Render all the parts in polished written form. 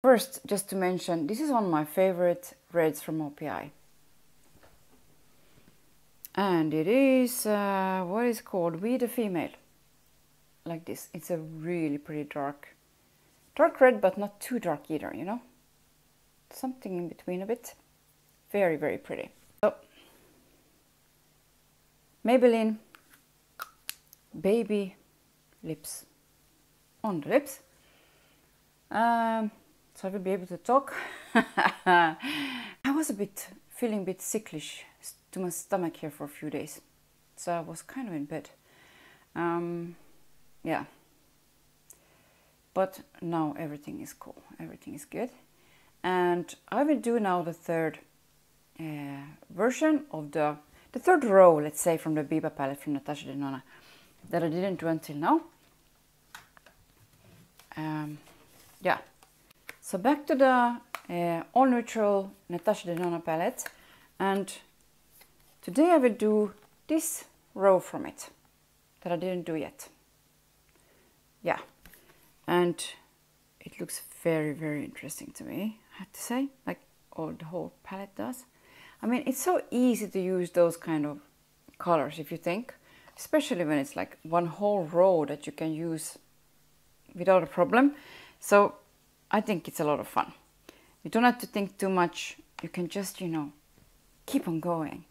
First, just to mention, this is one of my favorite reds from OPI. And it is, what is called We the Female. Like this. It's a really pretty dark red, but not too dark either, you know. Something in between a bit. Very, very pretty. So, Maybelline Baby Lips on the lips. So I will be able to talk. I was feeling a bit sicklish to my stomach here for a few days. So I was kind of in bed. Yeah. But now everything is cool. Everything is good. And I will do now the third version of the third row, let's say, from the Biba palette from Natasha Denona that I didn't do until now. Yeah. So back to the all neutral Natasha Denona palette, and today I will do this row from it that I didn't do yet. Yeah, and it looks very, very interesting to me, I have to say, like the whole palette does. I mean, it's so easy to use those kind of colors if you think, especially when it's like one whole row that you can use without a problem. So I think it's a lot of fun. You don't have to think too much. You can just, you know, keep on going.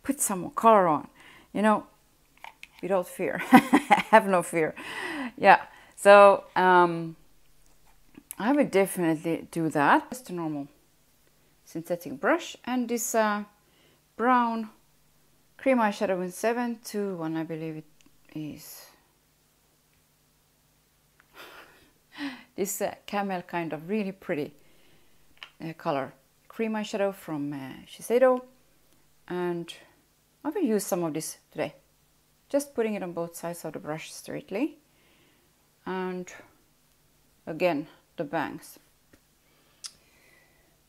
Put some more color on, you know, without fear. Have no fear. Yeah. So I would definitely do that. Just a normal synthetic brush and this brown cream eyeshadow in 721, I believe it is. This camel kind of really pretty color cream eyeshadow from Shiseido, and I will use some of this today. Just putting it on both sides of the brush straightly, and again the bangs.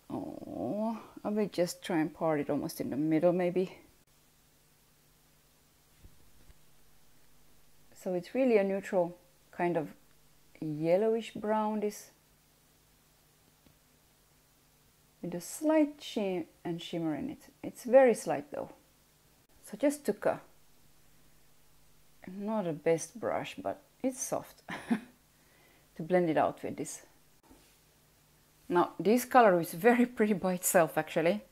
Oh, I will just try and part it almost in the middle maybe. So it's really a neutral kind of yellowish brown, this, with a slight sheen and shimmer in it. It's very slight though. So just took a, not a best brush, but it's soft to blend it out with this. Now this color is very pretty by itself actually.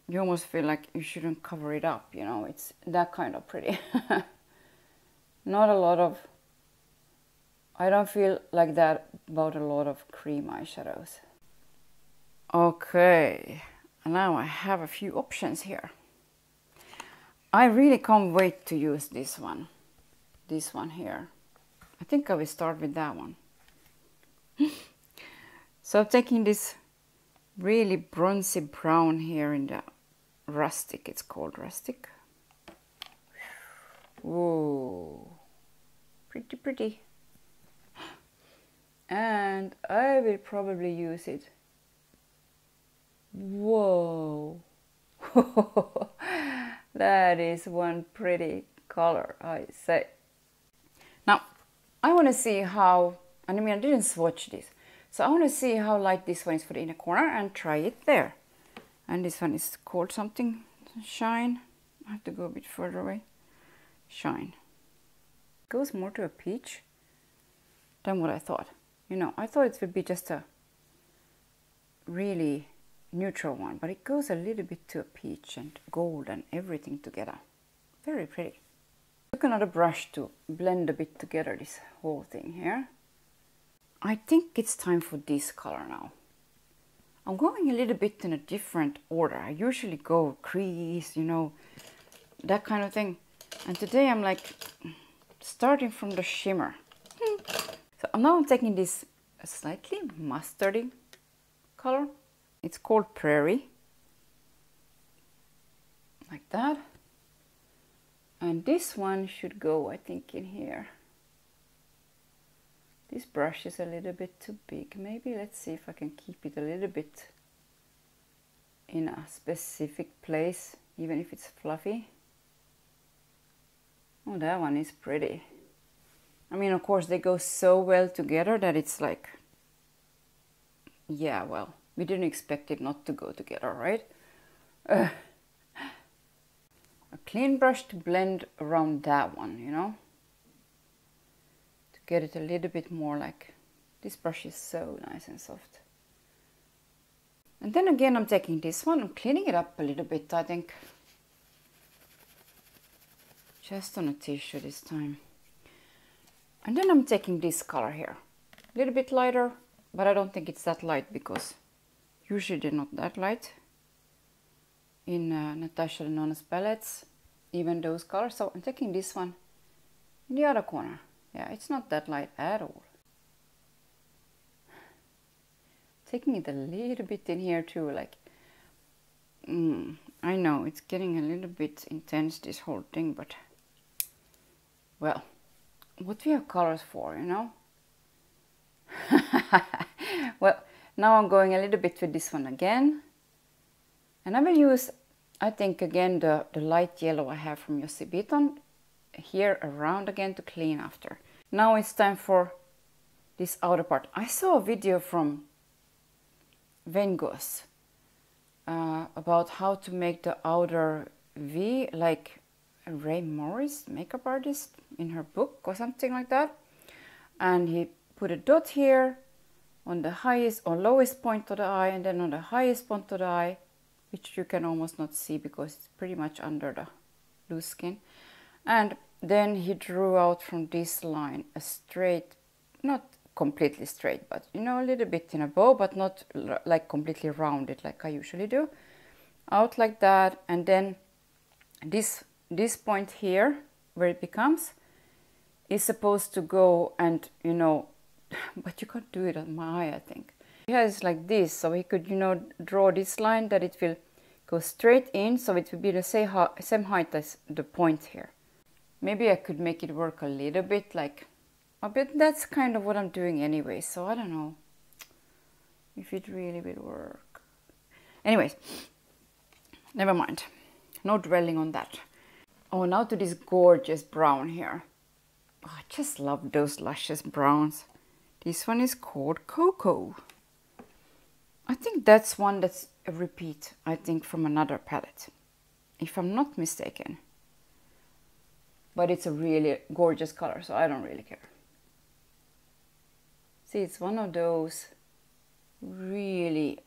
You almost feel like you shouldn't cover it up, you know, it's that kind of pretty. Not a lot of, I don't feel like that about a lot of cream eyeshadows. Okay, now I have a few options here. I really can't wait to use this one here. I think I will start with that one. So taking this really bronzy brown here in the rustic, it's called rustic. Whoa, pretty, pretty. And I will probably use it. Whoa, that is one pretty color, I say. Now, I want to see how, and I mean, I didn't swatch this, so I want to see how light this one is for the inner corner and try it there. And this one is called something, Shine. I have to go a bit further away. Shine. Goes more to a peach than what I thought. You know, I thought it would be just a really neutral one, but it goes a little bit to a peach and gold and everything together. Very pretty. Took another brush to blend a bit together this whole thing here. I think it's time for this color now. I'm going a little bit in a different order. I usually go crease, you know, that kind of thing. And today I'm like starting from the shimmer. So now I'm taking this slightly mustardy color. It's called Prairie. Like that. And this one should go, I think, in here. This brush is a little bit too big. Maybe let's see if I can keep it a little bit in a specific place, even if it's fluffy. Oh, that one is pretty. I mean, of course, they go so well together that it's like yeah, well, we didn't expect it not to go together, right? A clean brush to blend around that one, you know, to get it a little bit more like, this brush is so nice and soft. And then again, I'm taking this one, I'm cleaning it up a little bit, I think. Just on a tissue this time. And then I'm taking this color here. A little bit lighter, but I don't think it's that light because usually they're not that light in Natasha Denona's palettes, even those colors. So I'm taking this one in the other corner. Yeah, it's not that light at all. Taking it a little bit in here too, like, I know it's getting a little bit intense, this whole thing, but well, what we have colors for, you know? Well, now I'm going a little bit with this one again. And I will use, I think, again, the light yellow I have from Jussi Beaton here around again to clean after. Now it's time for this outer part. I saw a video from Van Gogh's about how to make the outer V, like Ray Morris, makeup artist, in her book or something like that. And he put a dot here on the highest or lowest point of the eye, and then on the highest point of the eye, which you can almost not see because it's pretty much under the loose skin. And then he drew out from this line a straight, not completely straight, but you know, a little bit in a bow, but not like completely rounded like I usually do. Out like that, and then this point here, where it becomes, is supposed to go and, you know, but you can't do it on my eye, I think. He has like this, so he could, you know, draw this line that it will go straight in, so it will be the same height as the point here. Maybe I could make it work a little bit, like, but that's kind of what I'm doing anyway, so I don't know if it really will work. Anyways, never mind. No dwelling on that. Oh, now to this gorgeous brown here. Oh, I just love those luscious browns. This one is called Cocoa. I think that's one that's a repeat, I think, from another palette, if I'm not mistaken. But it's a really gorgeous color, so I don't really care. See, it's one of those really,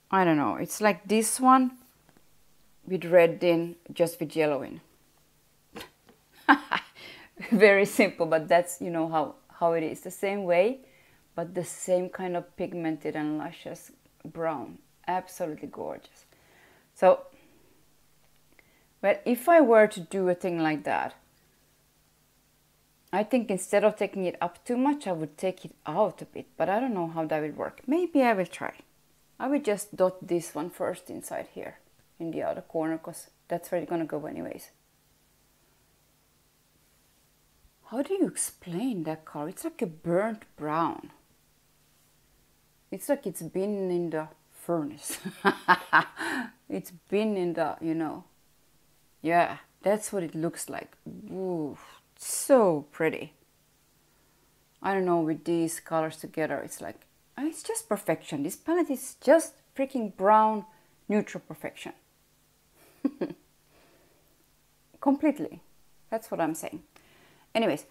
I don't know, it's like this one with red in, just with yellow in. Very simple, but that's, you know, how it is. The same way, but the same kind of pigmented and luscious brown. Absolutely gorgeous. So, well, if I were to do a thing like that, I think instead of taking it up too much, I would take it out a bit, but I don't know how that will work. Maybe I will try. I will just dot this one first inside here in the outer corner, because that's where it's gonna go anyways. How do you explain that color? It's like a burnt brown. It's like it's been in the furnace. It's been in the, you know. Yeah, that's what it looks like. Ooh, so pretty. I don't know, with these colors together, it's like, it's just perfection. This palette is just freaking brown, neutral perfection. Completely. That's what I'm saying. Anyways,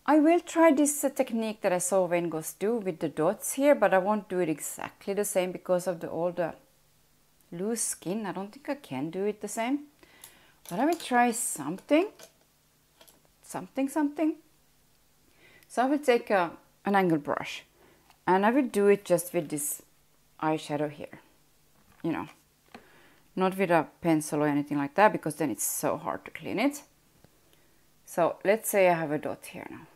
I will try this technique that I saw Van Gogh do with the dots here, but I won't do it exactly the same because of all the loose skin. I don't think I can do it the same. But I will try something. So I will take an angled brush and I will do it just with this eyeshadow here. You know, not with a pencil or anything like that, because then it's so hard to clean it. So let's say I have a dot here now.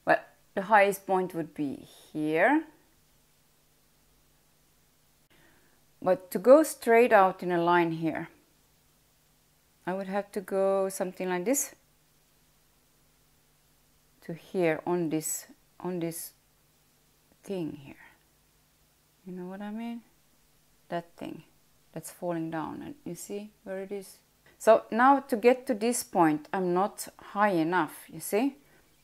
Well, the highest point would be here. But to go straight out in a line here, I would have to go something like this to here on this thing here. You know what I mean? That thing that's falling down, and you see where it is? So now to get to this point, I'm not high enough, you see?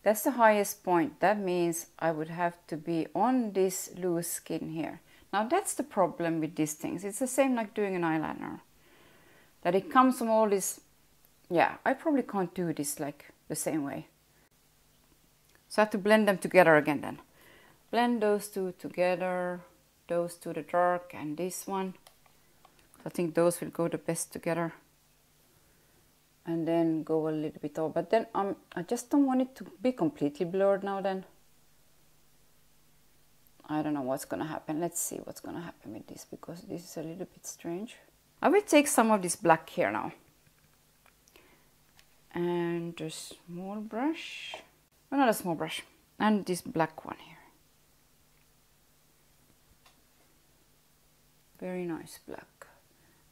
That's the highest point. That means I would have to be on this loose skin here. Now that's the problem with these things. It's the same like doing an eyeliner. That it comes from all this, yeah, I probably can't do this like the same way. So I have to blend them together again then. Blend those two together, those two the dark and this one. I think those will go the best together. And then go a little bit over, but then I just don't want it to be completely blurred now then. I don't know what's gonna happen. Let's see what's gonna happen with this, because this is a little bit strange. I will take some of this black here now. And a small brush, another small brush, and this black one here. Very nice black.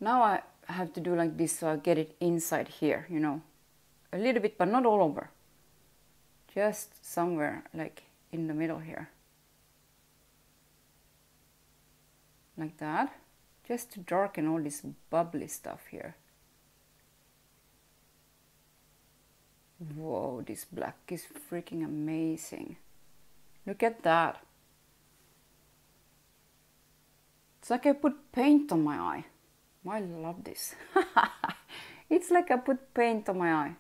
Now I have to do like this so I get it inside here, you know, a little bit, but not all over. Just somewhere like in the middle here. Like that. Just to darken all this bubbly stuff here. Whoa, this black is freaking amazing. Look at that. It's like I put paint on my eye. I love this. It's like I put paint on my eye.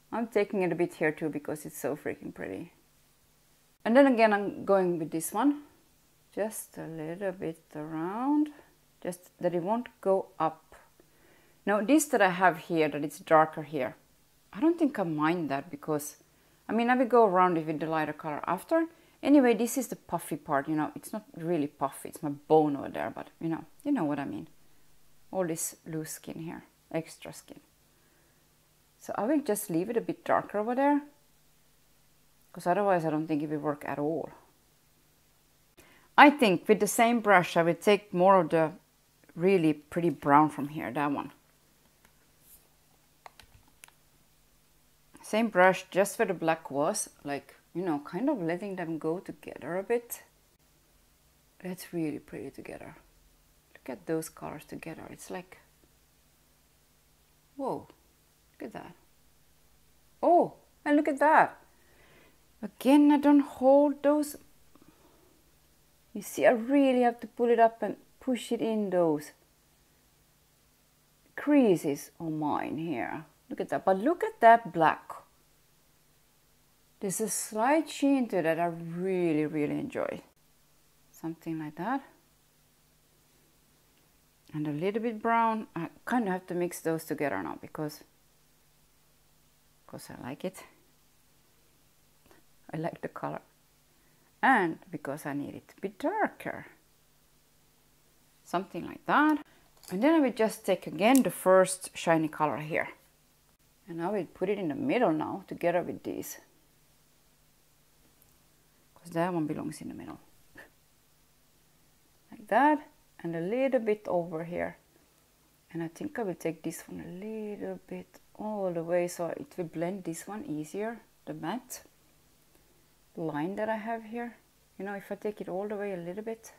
I'm taking it a bit here too because it's so freaking pretty. And then again I'm going with this one. Just a little bit around. Just that it won't go up. Now this that I have here, that it's darker here, I don't think I mind that because, I mean, I will go around it with the lighter color after. Anyway, this is the puffy part, you know. It's not really puffy, it's my bone over there, but you know what I mean. All this loose skin here, extra skin. So I will just leave it a bit darker over there, because otherwise I don't think it will work at all. I think with the same brush I will take more of the really pretty brown from here, that one. Same brush, just where the black was, like, you know, kind of letting them go together a bit. That's really pretty together. Look at those colors together. It's like, whoa, look at that. Oh, and look at that. Again, I don't hold those. You see, I really have to pull it up and push it in those creases on mine here. Look at that. But look at that black. There's a slight sheen to that I really, really enjoy. Something like that. And a little bit brown. I kind of have to mix those together now because I like it. I like the color. And because I need it to be darker. Something like that. And then I will just take again the first shiny color here. And I will put it in the middle now together with these. Because that one belongs in the middle. Like that. And a little bit over here. And I think I will take this one a little bit all the way so it will blend this one easier, the matte line that I have here. You know, if I take it all the way a little bit.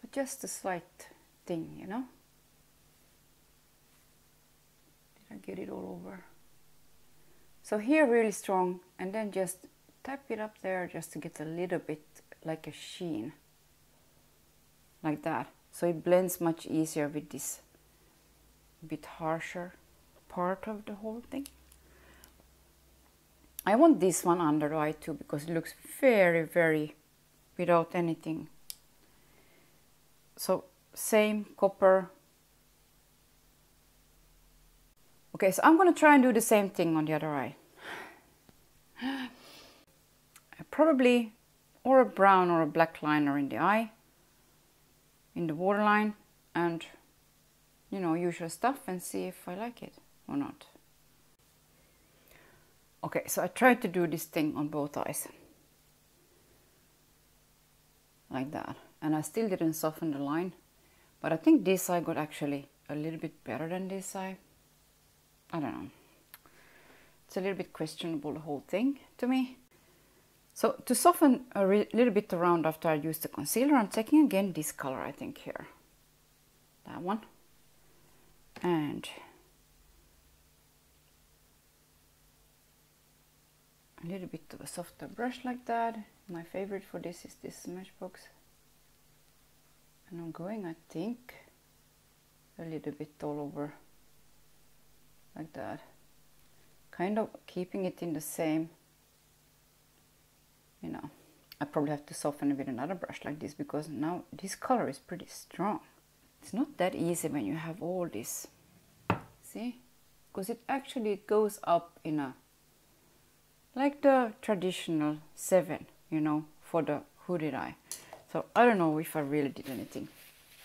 But just a slight thing, you know. Did I get it all over? So here really strong, and then just tap it up there just to get a little bit like a sheen. Like that. So it blends much easier with this bit harsher part of the whole thing. I want this one under the eye too because it looks very, very without anything. So same copper. Okay, so I'm going to try and do the same thing on the other eye. Probably or a brown or a black liner in the eye, in the waterline, and you know, usual stuff, and see if I like it or not. Okay, so I tried to do this thing on both eyes. Like that. And I still didn't soften the line. But I think this eye got actually a little bit better than this eye. I don't know. It's a little bit questionable, the whole thing, to me. So to soften a little bit around after I use the concealer, I'm taking again this color, I think, here. That one. And little bit of a softer brush like that. My favorite for this is this Smashbox. And I'm going, I think, a little bit all over like that. Kind of keeping it in the same, you know. I probably have to soften it with another brush like this because now this color is pretty strong. It's not that easy when you have all this, see? Because it actually goes up in a, like the traditional 7, you know, for the hooded eye. So I don't know if I really did anything,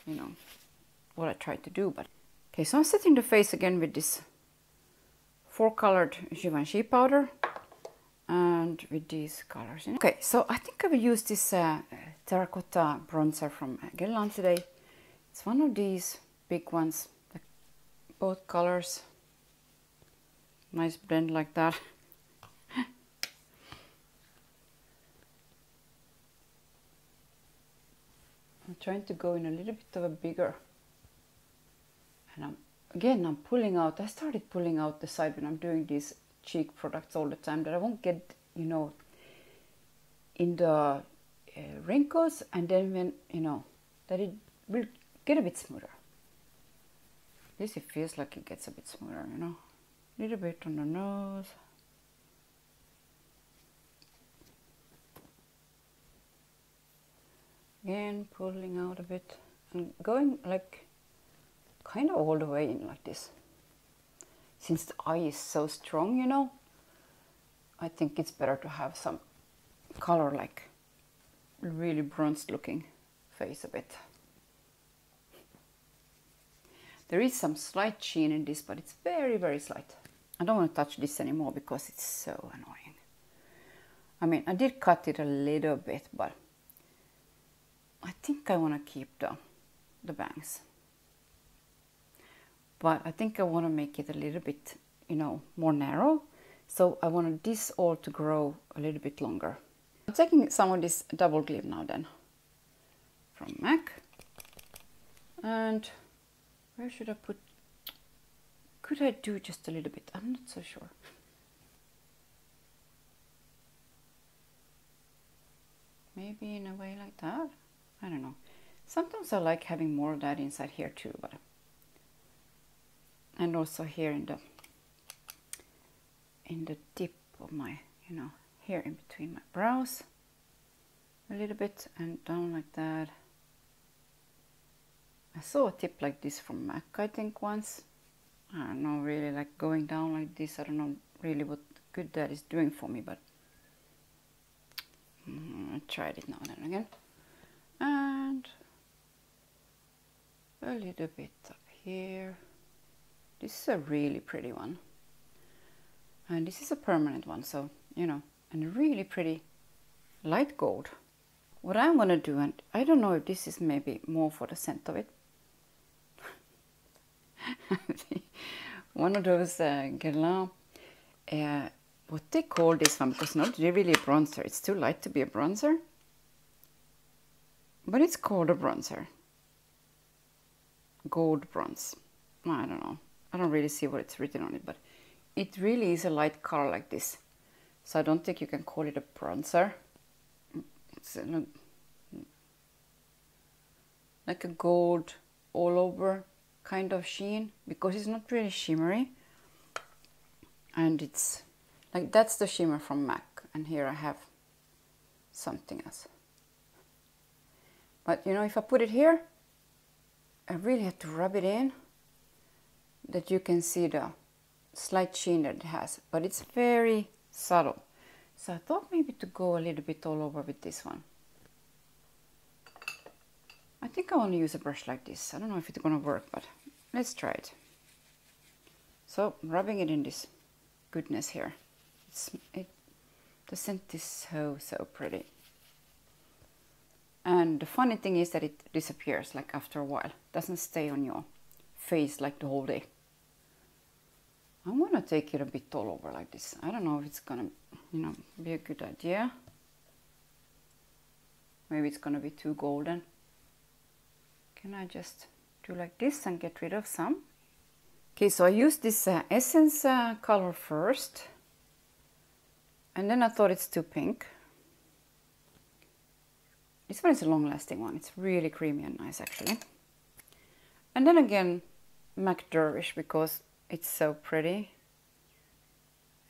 you know, what I tried to do, but. Okay, so I'm setting the face again with this 4-colored Givenchy powder and with these colors. Okay, so I think I will use this terracotta bronzer from Guerlain today. It's one of these big ones, like both colors. Nice blend like that. I'm trying to go in a little bit of a bigger. And I'm pulling out. I started pulling out the side when I'm doing these cheek products all the time, that I won't get, you know, in the wrinkles, and then when, you know, that it will get a bit smoother. At least it feels like it gets a bit smoother, you know. A little bit on the nose. Again, pulling out a bit and going like kind of all the way in like this. Since the eye is so strong, you know, I think it's better to have some color, like really bronzed looking face a bit. There is some slight sheen in this, but it's very, very slight. I don't want to touch this anymore because it's so annoying. I mean, I did cut it a little bit, but I think I want to keep the bangs. But I think I want to make it a little bit, you know, more narrow. So I wanted this all to grow a little bit longer. I'm taking some of this double glue now then, from MAC. And where should I put? Could I do just a little bit? I'm not so sure. Maybe in a way like that? I don't know. Sometimes I like having more of that inside here too, but. And also here in the tip of my, you know, here in between my brows, a little bit, and down like that. I saw a tip like this from MAC, I think, once. I don't know, really, like going down like this. I don't know really what good that is doing for me, but I tried it now and then again. And a little bit up here. This is a really pretty one. And this is a permanent one, so, you know, and a really pretty light gold. What I'm going to do, and I don't know if this is maybe more for the scent of it. One of those Guerlain, what they call this one, because not really a bronzer, it's too light to be a bronzer. But it's called a bronzer. Gold bronze. I don't know. I don't really see what it's written on it, but it really is a light color like this. So I don't think you can call it a bronzer. It's like a gold all over kind of sheen, because it's not really shimmery. And it's like, that's the shimmer from MAC. And here I have something else. But you know, if I put it here, I really have to rub it in, that you can see the slight sheen that it has, but it's very subtle. So I thought maybe to go a little bit all over with this one. I think I want to use a brush like this. I don't know if it's gonna work, but let's try it. So rubbing it in this goodness here. The scent is so pretty. And the funny thing is that it disappears like after a while. It doesn't stay on your face like the whole day. I'm gonna take it a bit all over like this. I don't know if it's gonna, you know, be a good idea. Maybe it's gonna be too golden. Can I just do like this and get rid of some? Okay, so I use this Essence color first. And then I thought it's too pink. This one is a long-lasting one. It's really creamy and nice actually. And then again, Mac because it's so pretty.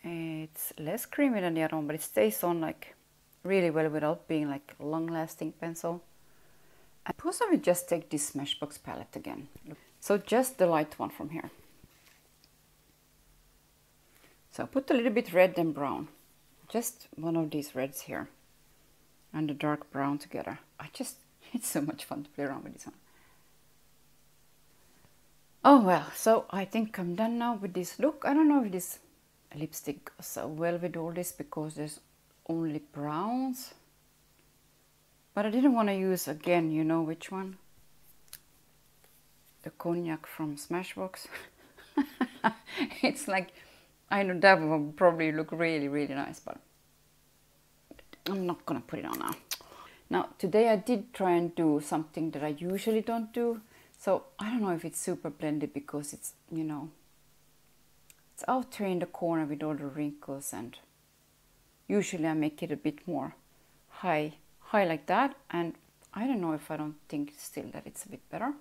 It's less creamy than the other one, but it stays on like really well without being like a long-lasting pencil. And suppose I will just take this Smashbox palette again. So just the light one from here. So I put a little bit red and brown. Just one of these reds here. And the dark brown together. It's so much fun to play around with this one. Oh well, so I think I'm done now with this look. I don't know if this lipstick goes so well with all this because there's only browns. But I didn't want to use again, you know which one? The cognac from Smashbox. It's like, I know that would probably look really, really nice, but I'm not gonna put it on now. Now, today I did try and do something that I usually don't do. So I don't know if it's super blended because it's, you know, it's out here in the corner with all the wrinkles, and usually I make it a bit more high like that. And I don't know if I don't think still that it's a bit better.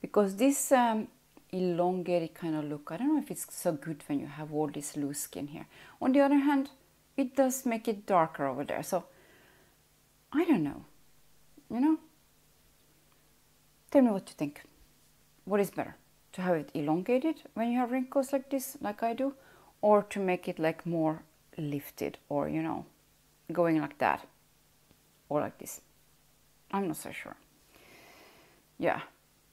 Because this elongated kind of look, I don't know if it's so good when you have all this loose skin here. On the other hand, it does make it darker over there. So I don't know, you know. Tell me what you think. What is better? To have it elongated when you have wrinkles like this, like I do, or to make it like more lifted, or you know, going like that, or like this. I'm not so sure. Yeah,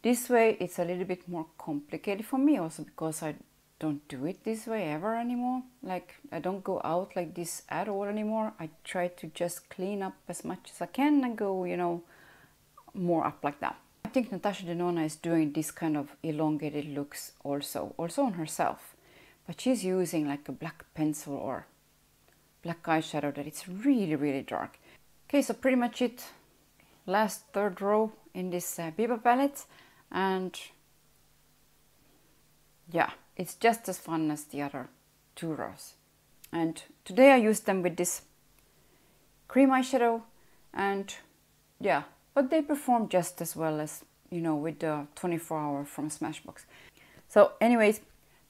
this way it's a little bit more complicated for me also because I don't do it this way ever anymore. Like I don't go out like this at all anymore. I try to just clean up as much as I can and go, you know, more up like that. I think Natasha Denona is doing this kind of elongated looks also on herself. But she's using like a black pencil or black eyeshadow that it's really, really dark. Okay, so pretty much it. Last third row in this Biba palette. And yeah, it's just as fun as the other two rows. And today I used them with this cream eyeshadow, and yeah, but they perform just as well as, you know, with the 24-hour from Smashbox. So anyways,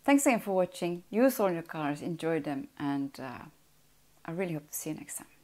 thanks again for watching. Use all your colors, enjoy them, and I really hope to see you next time.